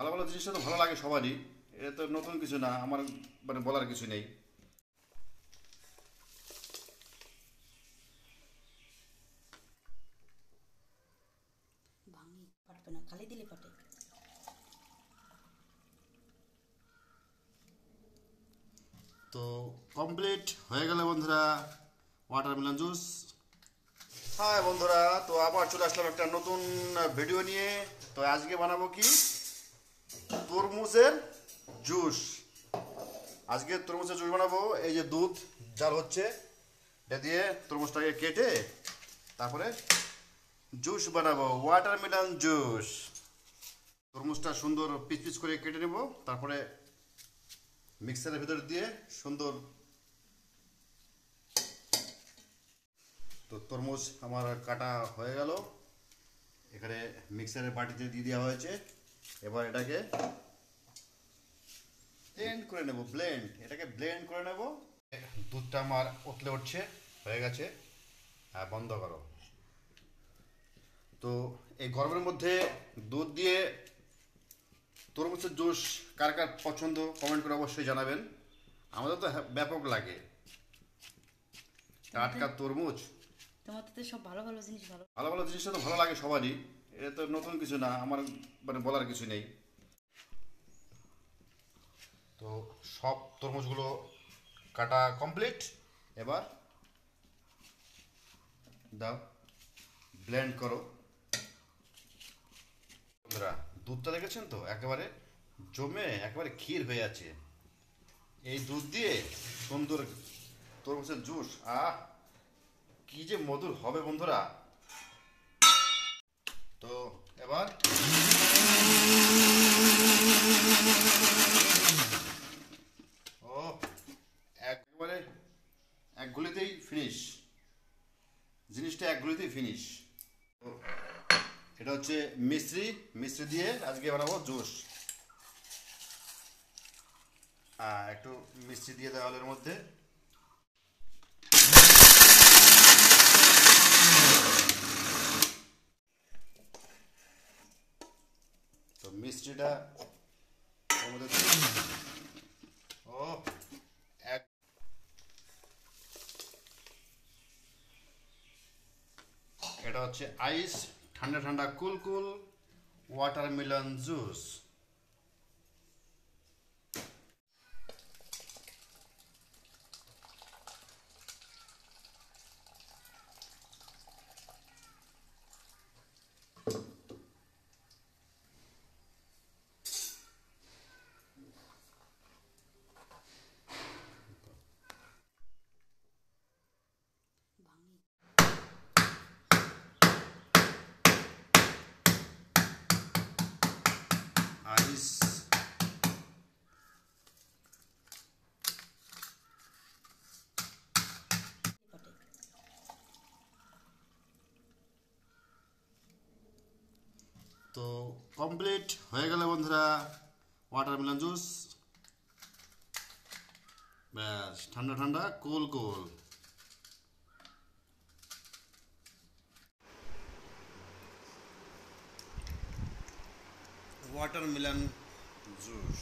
ভালো ভালো জিনিসটা তো ভালো লাগে সবারই। এটা তো নতুন কিছু না, আমার মানে বলার কিছু নেই। ভাঙি ফাটবে না, খালি দিলে ফাটে। তো কমপ্লিট হয়ে গেল বন্ধুরা ওয়াটারমেলন জুস। হ্যাঁ বন্ধুরা, তো আবার চলে আসলাম একটা নতুন ভিডিও নিয়ে। তো আজকে বানাবো কি, তরমুজের জুস। আজকে তরমুজের জুস বানাবো। এই যে দুধ জাল হচ্ছে, এটা দিয়ে তরমুজটাকে কেটে তারপরে জুস বানাবো, ওয়াটারমেলন জুস। তরমুজটা সুন্দর পিস পিস করে কেটে নেব, তারপরে মিক্সারের ভিতর দিয়ে সুন্দর। তো তরমুজ আমার কাটা হয়ে গেল, এখানে মিক্সারের বাটিতে দিয়ে দেওয়া হয়েছে। এবার এটাকে ব্লেন্ড করে নেব, এটাকে ব্লেন্ড করে নেব। দুধটা আমার উতলে উঠছে, হয়ে গেছে। হ্যাঁ, বন্ধ করো। তো এই গরমের মধ্যে দুধ দিয়ে তরমুজের জুস কার কার পছন্দ কমেন্ট করে অবশ্যই জানাবেন। আমাদের তো ব্যাপক লাগে টাটকা তরমুজ। তোমার তো সব ভালো ভালো জিনিস ভালো। ভালো ভালো জিনিসটা তো ভালো লাগে সবারই। এটা তো নতুন কিছু না, আমার মানে বলার কিছু নেই। তো সব তরমুজগুলো কাটা কমপ্লিট। এবার দাও, ব্লেন্ড করো। বন্ধুরা, দুধটা দেখেছেন তো, একেবারে জমে একেবারে ক্ষীর হয়ে আছে। এই দুধ দিয়ে সুন্দর তরমুজের জুস, কি যে মধুর হবে বন্ধুরা। তো এবার ও একবারে এক গুলিতেই ফিনিশ, জিনিসটা এক গুলিতেই ফিনিশ। তো এটা হচ্ছে মিশ্রি, মিশ্রি দিয়ে আজকে বানাবো জুস। একটু মিষ্টি দিয়ে দেওয়া হলো এর মধ্যে। তো মিষ্টিটা এর মধ্যে ও এক, এটা হচ্ছে আইস, ঠান্ডা ঠান্ডা কুল কুল ওয়াটারমেলন জুস। ভাঙি আইস, ফাটে। তো কমপ্লিট হয়ে গেল বন্ধুরা ওয়াটারমেলন জুস। ব্যাস, ঠান্ডা ঠান্ডা কুল কুল। Watermelon juice.